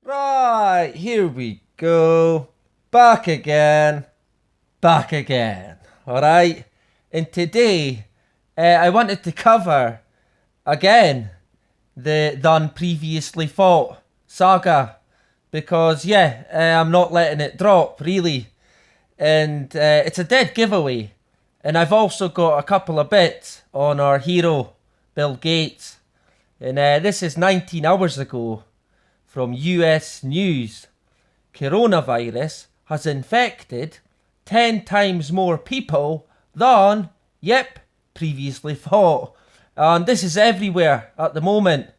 Right, here we go. Back again. Back again. Alright. And today, I wanted to cover, again, the Done Previously Fought saga. Because, I'm not letting it drop, really. And it's a dead giveaway. And I've also got a couple of bits on our hero, Bill Gates. And this is 19 hours ago. From US News, coronavirus has infected 10 times more people than, previously thought. And this is everywhere at the moment,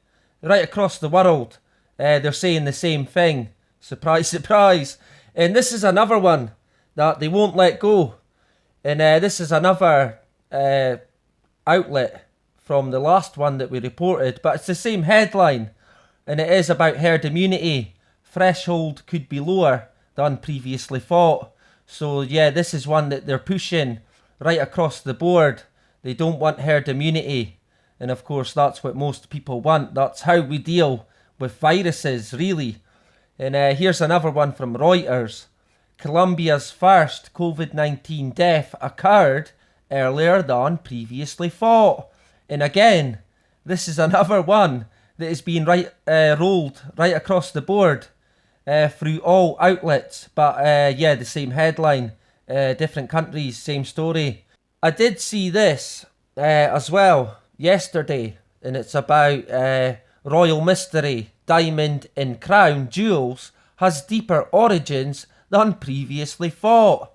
right across the world. They're saying the same thing. Surprise, surprise. And this is another one that they won't let go. And this is another outlet from the last one that we reported, but it's the same headline. And it is about herd immunity. Threshold could be lower than previously thought. So this is one that they're pushing right across the board. They don't want herd immunity. And of course that's what most people want. That's how we deal with viruses, really. And here's another one from Reuters. Colombia's first COVID-19 death occurred earlier than previously thought. And again, this is another one that is being rolled right across the board through all outlets. But the same headline, different countries, same story. I did see this as well yesterday, and it's about royal mystery. Diamond in crown jewels has deeper origins than previously thought.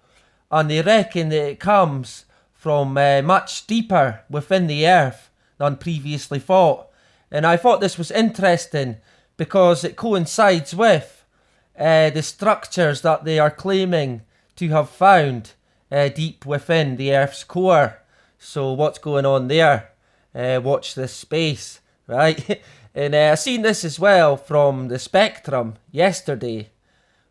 And they reckon that it comes from much deeper within the earth than previously thought. And I thought this was interesting because it coincides with the structures that they are claiming to have found deep within the Earth's core. So what's going on there? Watch this space, right? And I seen this as well from the Spectrum yesterday,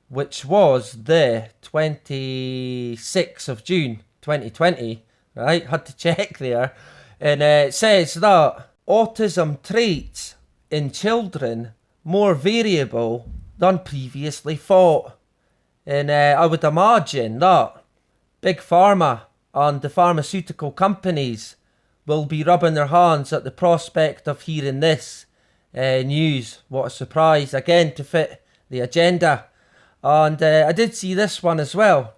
which was the 26th of June 2020, right? Had to check there. And it says that autism traits in children more variable than previously thought. And I would imagine that Big Pharma and the pharmaceutical companies will be rubbing their hands at the prospect of hearing this news. What a surprise, again, to fit the agenda. And I did see this one as well.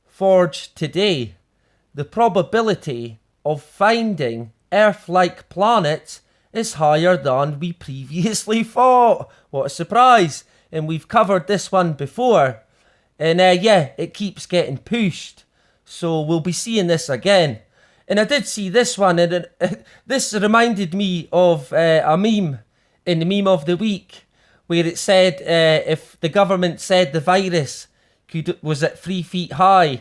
Forged today, the probability of finding Earth-like planets is higher than we previously thought. What a surprise. And we've covered this one before. And it keeps getting pushed. So we'll be seeing this again. And I did see this one, and this reminded me of a meme in the meme of the week, where it said if the government said the virus was at 3 feet high,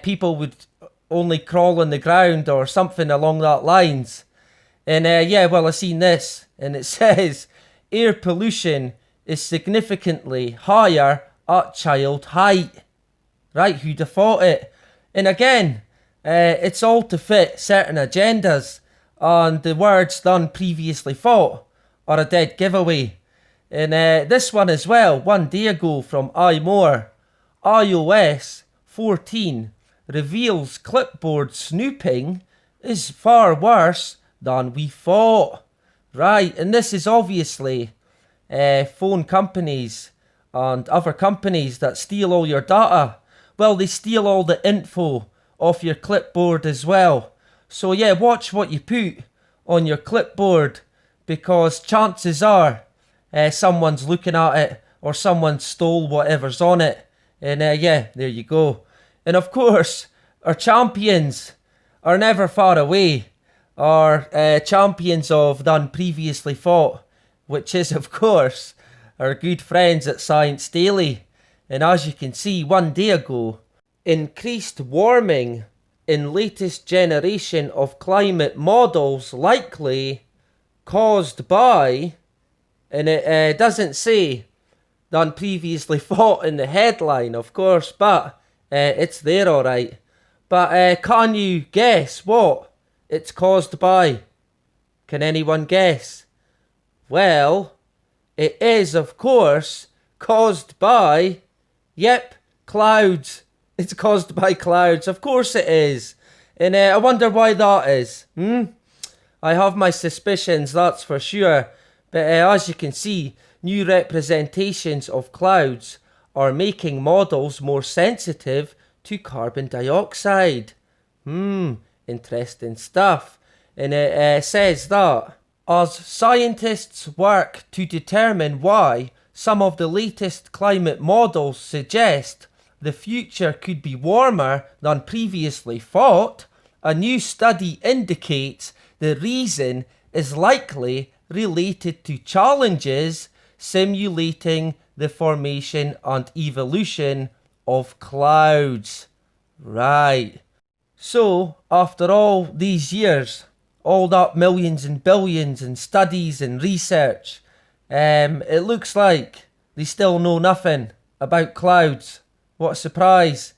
people would only crawl on the ground or something along that lines. And I seen this, and it says air pollution is significantly higher at child height. Right, who'd have thought it? And again, it's all to fit certain agendas, and the words done previously thought are a dead giveaway. And this one as well, 1 day ago from iMore, iOS 14 reveals clipboard snooping is far worse than we thought. Right, and this is obviously phone companies and other companies that steal all your data. Well, they steal all the info off your clipboard as well. So watch what you put on your clipboard, because chances are someone's looking at it or someone stole whatever's on it. And there you go. And of course, our champions are never far away. Our champions of Done Previously Thought, which is of course our good friends at Science Daily. And as you can see, 1 day ago, increased warming in latest generation of climate models likely caused by, and it doesn't say Done Previously Thought in the headline, of course, but it's there alright. But can you guess what it's caused by? Can anyone guess? Well, it is, of course, caused by, yep, clouds. It's caused by clouds. Of course it is. And I wonder why that is. I have my suspicions, that's for sure. But as you can see, new representations of clouds are making models more sensitive to carbon dioxide. Interesting stuff. And it says that as scientists work to determine why some of the latest climate models suggest the future could be warmer than previously thought, a new study indicates the reason is likely related to challenges simulating the formation and evolution of clouds. Right. So, after all these years, all that millions and billions and studies and research, it looks like they still know nothing about clouds. What a surprise.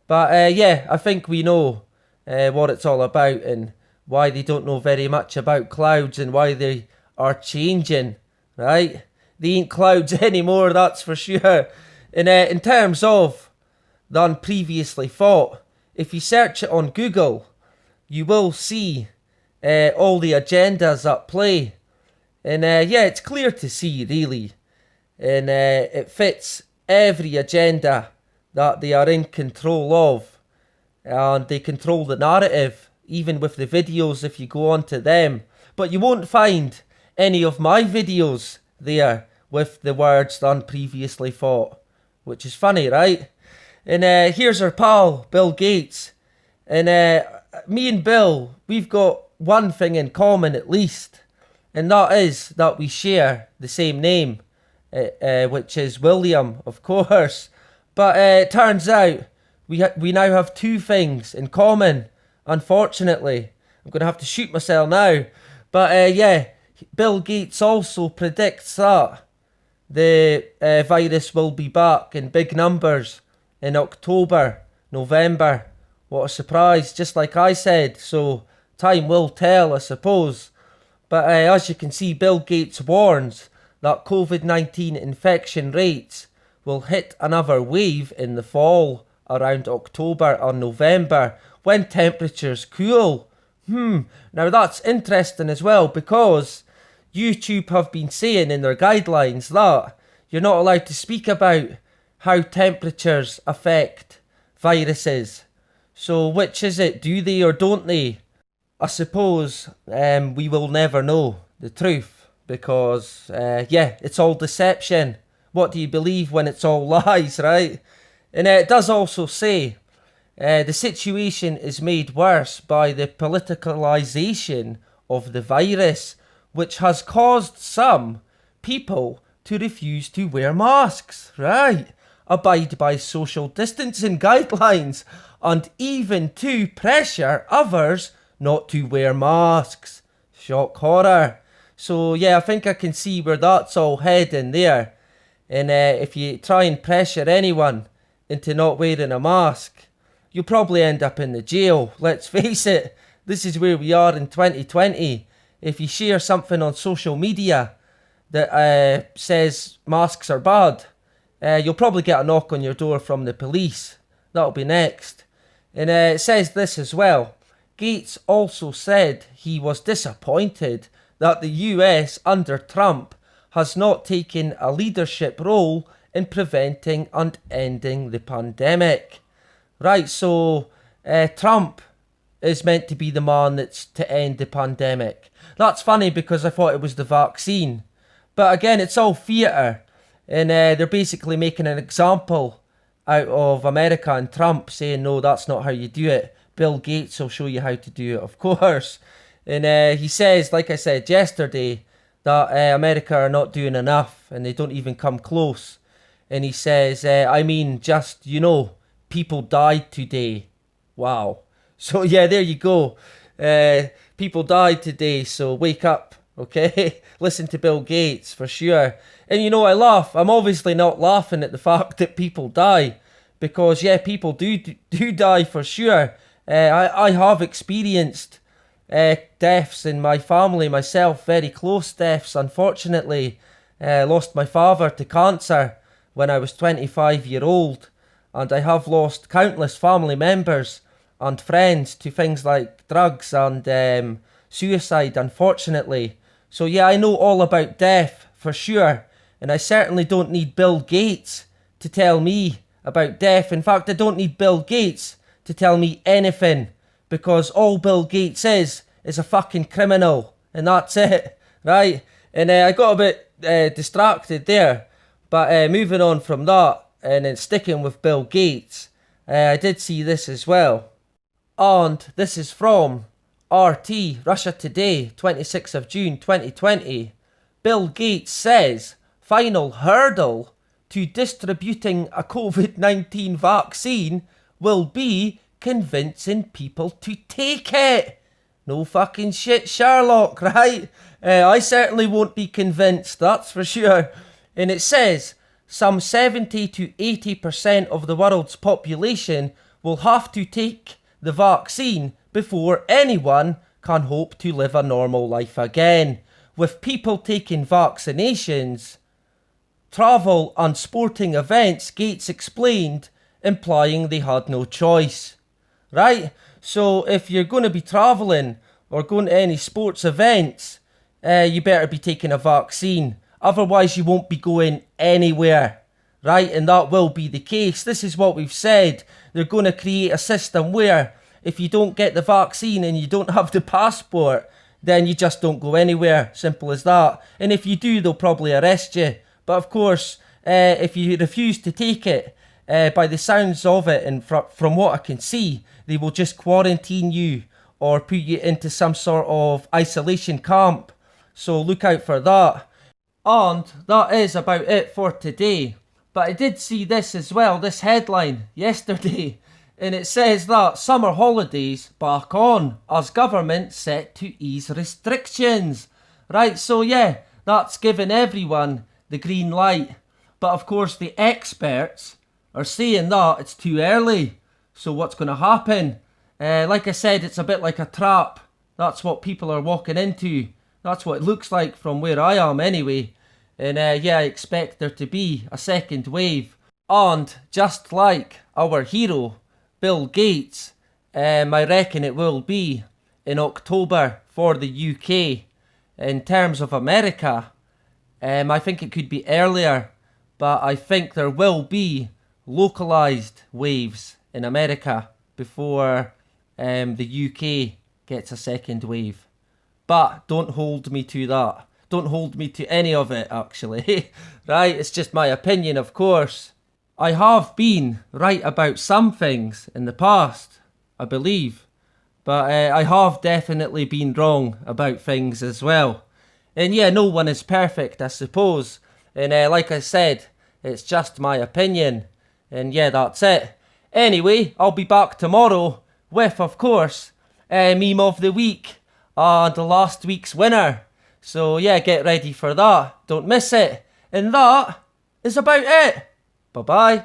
But yeah, I think we know what it's all about and why they don't know very much about clouds and why they are changing, right? They ain't clouds anymore, that's for sure. And in terms of than previously thought, if you search it on Google, you will see all the agendas at play. And yeah, it's clear to see, really. And it fits every agenda that they are in control of. And they control the narrative, even with the videos if you go on to them. But you won't find any of my videos there with the words done previously thought. Which is funny, right? And here's our pal, Bill Gates. And me and Bill, we've got one thing in common at least. And that is that we share the same name, which is William, of course. But it turns out we now have two things in common, unfortunately. I'm going to have to shoot myself now. But yeah, Bill Gates also predicts that the virus will be back in big numbers in October, November. What a surprise, just like I said. So time will tell, I suppose. But as you can see, Bill Gates warns that COVID-19 infection rates will hit another wave in the fall around October or November when temperatures cool. Now that's interesting as well, because YouTube have been saying in their guidelines that you're not allowed to speak about how temperatures affect viruses. So which is it? Do they or don't they? I suppose we will never know the truth, because yeah, it's all deception. What do you believe when it's all lies, right? And it does also say the situation is made worse by the politicalization of the virus, which has caused some people to refuse to wear masks, right? Abide by social distancing guidelines, and even to pressure others not to wear masks. Shock horror. So yeah, I think I can see where that's all heading there. And if you try and pressure anyone into not wearing a mask, you'll probably end up in the jail. Let's face it, this is where we are in 2020. If you share something on social media that says masks are bad, you'll probably get a knock on your door from the police. That'll be next. And it says this as well. Gates also said he was disappointed that the US under Trump has not taken a leadership role in preventing and ending the pandemic. Right, so Trump is meant to be the man that's to end the pandemic. That's funny because I thought it was the vaccine. But again, it's all theatre. And they're basically making an example out of America and Trump, saying, no, that's not how you do it. Bill Gates will show you how to do it, of course. And he says, like I said yesterday, that America are not doing enough and they don't even come close. And he says, I mean, just, you know, people died today. Wow. So yeah, there you go. People died today, so wake up, okay? Listen to Bill Gates, for sure. And you know, I laugh. I'm obviously not laughing at the fact that people die. Because yeah, people do die for sure. I have experienced deaths in my family myself, very close deaths, unfortunately. Lost my father to cancer when I was 25 years old, and I have lost countless family members and friends to things like drugs and suicide, unfortunately. So yeah, I know all about death for sure, and I certainly don't need Bill Gates to tell me about death. In fact, I don't need Bill Gates to tell me anything, because all Bill Gates is a fucking criminal, and that's it, right? And I got a bit distracted there, but moving on from that, and then sticking with Bill Gates, I did see this as well. And this is from RT, Russia Today, 26th of June 2020. Bill Gates says final hurdle to distributing a COVID-19 vaccine will be convincing people to take it. No fucking shit, Sherlock, right? I certainly won't be convinced, that's for sure. And it says some 70 to 80% of the world's population will have to take the vaccine before anyone can hope to live a normal life again. With people taking vaccinations, travel and sporting events, Gates explained, implying they had no choice. Right? So if you're going to be travelling or going to any sports events, you better be taking a vaccine. Otherwise you won't be going anywhere. Right? And that will be the case. This is what we've said. They're going to create a system where if you don't get the vaccine and you don't have the passport, then you just don't go anywhere. Simple as that. And if you do, they'll probably arrest you. But of course, if you refuse to take it, by the sounds of it and from what I can see, they will just quarantine you or put you into some sort of isolation camp. So look out for that. And that is about it for today. But I did see this as well, this headline yesterday. And it says that summer holidays back on as government set to ease restrictions. Right, so yeah, that's given everyone the green light. But of course the experts are saying that it's too early. So what's going to happen? Like I said, it's a bit like a trap. That's what people are walking into. That's what it looks like from where I am anyway. And yeah, I expect there to be a second wave. And just like our hero, Bill Gates, I reckon it will be in October for the UK. In terms of America, I think it could be earlier, but I think there will be localised waves in America before the UK gets a second wave. But don't hold me to that. Don't hold me to any of it, actually. Right? It's just my opinion, of course. I have been right about some things in the past, I believe. But I have definitely been wrong about things as well. And yeah, no one is perfect, I suppose. And like I said, it's just my opinion. And yeah, that's it. Anyway, I'll be back tomorrow with, of course, Meme of the Week and last week's winner. So yeah, get ready for that. Don't miss it. And that is about it. Bye-bye.